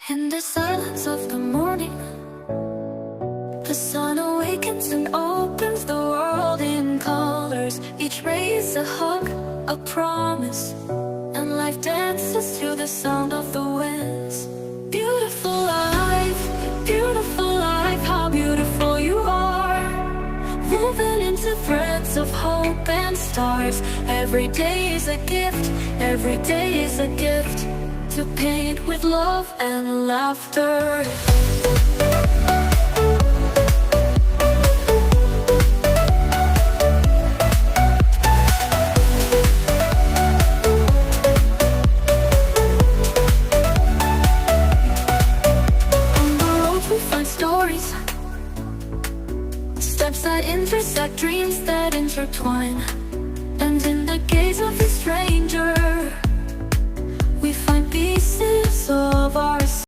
In the silence of the morning, the sun awakens and opens the world in colors. Each ray is a hug, a promise, and life dances to the sound of the winds. Beautiful life, how beautiful you are. Woven into threads of hope and stars. Every day is a gift, every day is a gift, to paint with love and laughter. On the road we find stories, steps that intersect, dreams that intertwine.